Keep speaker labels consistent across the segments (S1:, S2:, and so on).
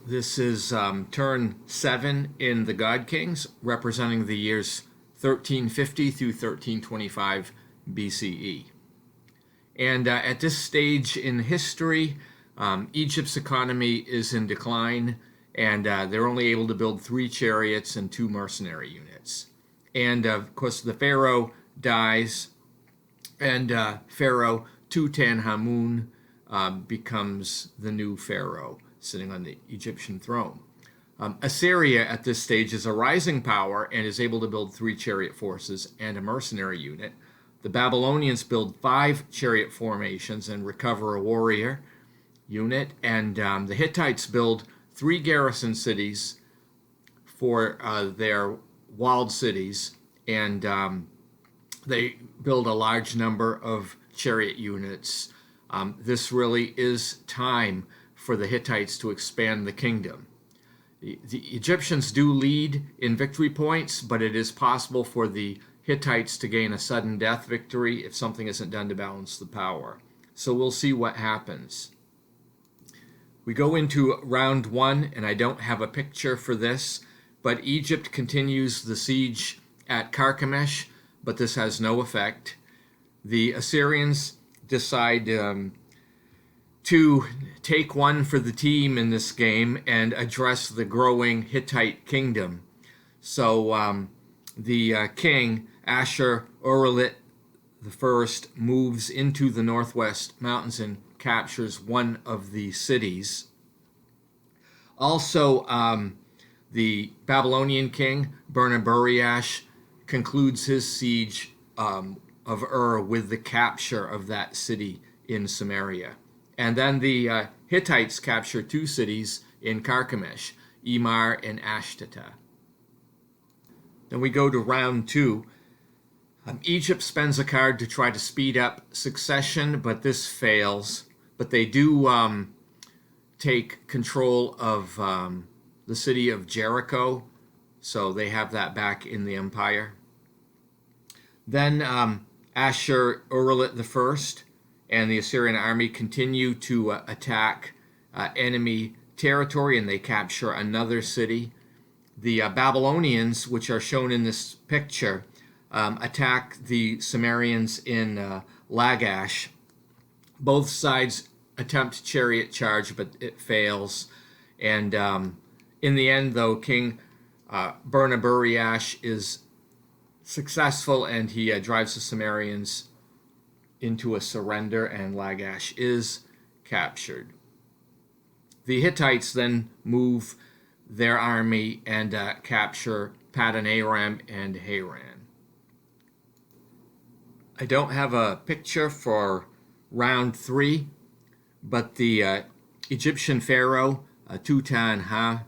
S1: This is turn 7 in the God Kings, representing the years 1350 through 1325 BCE. And at this stage in history, Egypt's economy is in decline, and they're only able to build 3 chariots and 2 mercenary units. And of course, the pharaoh dies, and Pharaoh Tutankhamun becomes the new pharaoh sitting on the Egyptian throne. Assyria at this stage is a rising power and is able to build 3 chariot forces and a mercenary unit. The Babylonians build 5 chariot formations and recover a warrior unit, and the Hittites build 3 garrison cities for their walled cities, and they build a large number of chariot units. This really is time for the Hittites to expand the kingdom. The Egyptians do lead in victory points, but it is possible for the Hittites to gain a sudden death victory if something isn't done to balance the power. So we'll see what happens. We go into round 1, and I don't have a picture for this, but Egypt continues the siege at Carchemish, but this has no effect. The Assyrians decide to take one for the team in this game and address the growing Hittite kingdom. So the king, Ashur-urillit I, moves into the northwest mountains and captures one of the cities. Also, the Babylonian king, Burnaburiash, concludes his siege of Ur with the capture of that city in Samaria. And then the Hittites capture 2 cities in Carchemish, Emar and Ashtata. Then we go to round 2. Egypt spends a card to try to speed up succession, but this fails. But they do take control of the city of Jericho, so they have that back in the empire. Then Ashur-urillit I and the Assyrian army continue to attack enemy territory, and they capture another city. The Babylonians, which are shown in this picture, attack the Sumerians in Lagash. Both sides attempt chariot charge, but it fails. And in the end, though, King Burnaburiash is successful, and he drives the Sumerians into a surrender, and Lagash is captured. The Hittites then move their army and capture Paddan Aram and Haran. I don't have a picture for round 3, but the Egyptian pharaoh Tutankhamun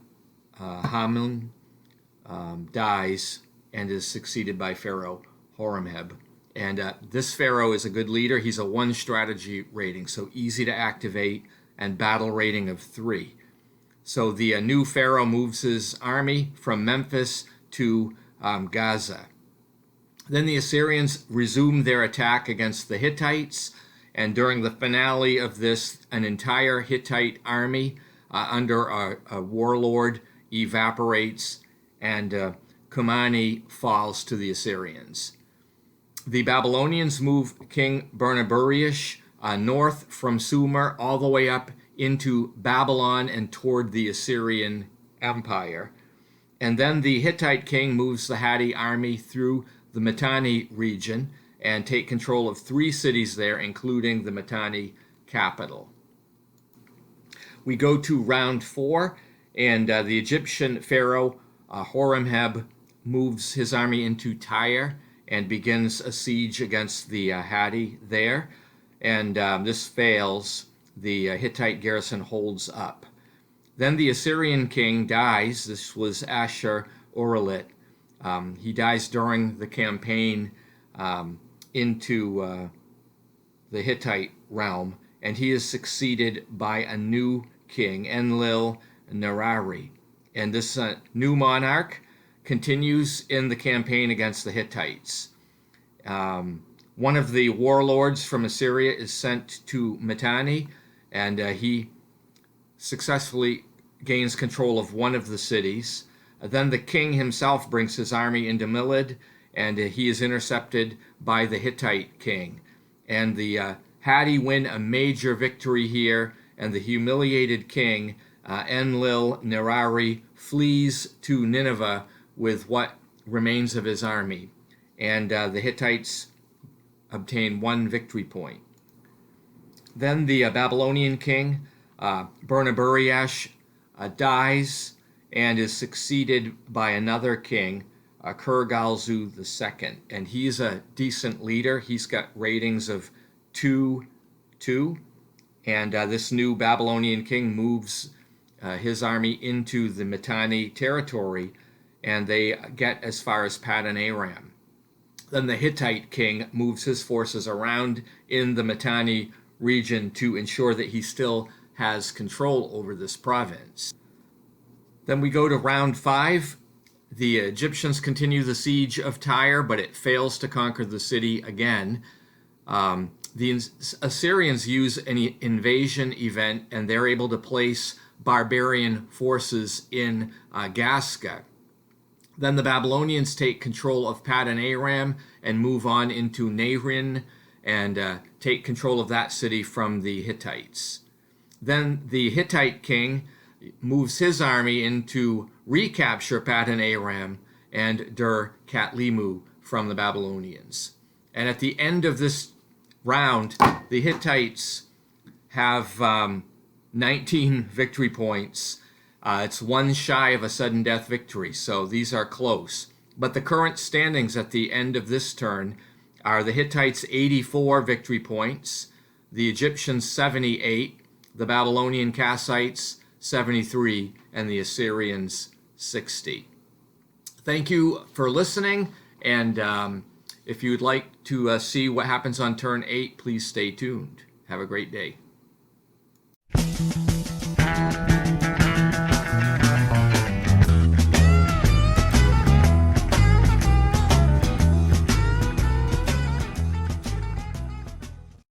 S1: dies and is succeeded by Pharaoh Horemheb. And this pharaoh is a good leader. He's a 1 strategy rating, so easy to activate, and battle rating of 3. So the new pharaoh moves his army from Memphis to Gaza. Then the Assyrians resume their attack against the Hittites, and during the finale of this, an entire Hittite army under a warlord evaporates, and Kumani falls to the Assyrians. The Babylonians move King Burnaburiash north from Sumer all the way up into Babylon and toward the Assyrian Empire. And then the Hittite king moves the Hatti army through the Mitanni region and take control of 3 cities there, including the Mitanni capital. We go to round 4, and the Egyptian pharaoh Horemheb moves his army into Tyre and begins a siege against the Hatti there. And this fails. The Hittite garrison holds up. Then the Assyrian king dies. This was Ashur-urillit. He dies during the campaign into the Hittite realm, and he is succeeded by a new king, Enlil-nirari. And this new monarch continues in the campaign against the Hittites. One of the warlords from Assyria is sent to Mitanni, and he successfully gains control of one of the cities. Then the king himself brings his army into Milid, and he is intercepted by the Hittite king. And the Hatti win a major victory here, and the humiliated king, Enlil-Nirari, flees to Nineveh with what remains of his army. And the Hittites obtain 1 victory point. Then the Babylonian king, Bernaburiash, dies and is succeeded by another king, Kurgalzu II. And he's a decent leader. He's got ratings of 2-2. And this new Babylonian king moves his army into the Mitanni territory, and they get as far as Paddan Aram. Then the Hittite king moves his forces around in the Mitanni region to ensure that he still has control over this province. Then we go to round 5. The Egyptians continue the siege of Tyre, but it fails to conquer the city again. The Assyrians use an invasion event, and they're able to place barbarian forces in Gasca. Then the Babylonians take control of Paddan Aram and move on into Nahrin and take control of that city from the Hittites. Then the Hittite king moves his army in to recapture Paddan Aram and Dur-Katlimu from the Babylonians. And at the end of this round, the Hittites have 19 victory points. It's 1 shy of a sudden death victory, so these are close. But the current standings at the end of this turn are the Hittites 84 victory points, the Egyptians 78, the Babylonian Kassites 73, and the Assyrians 60. Thank you for listening, and if you'd like to see what happens on turn 8, please stay tuned. Have a great day.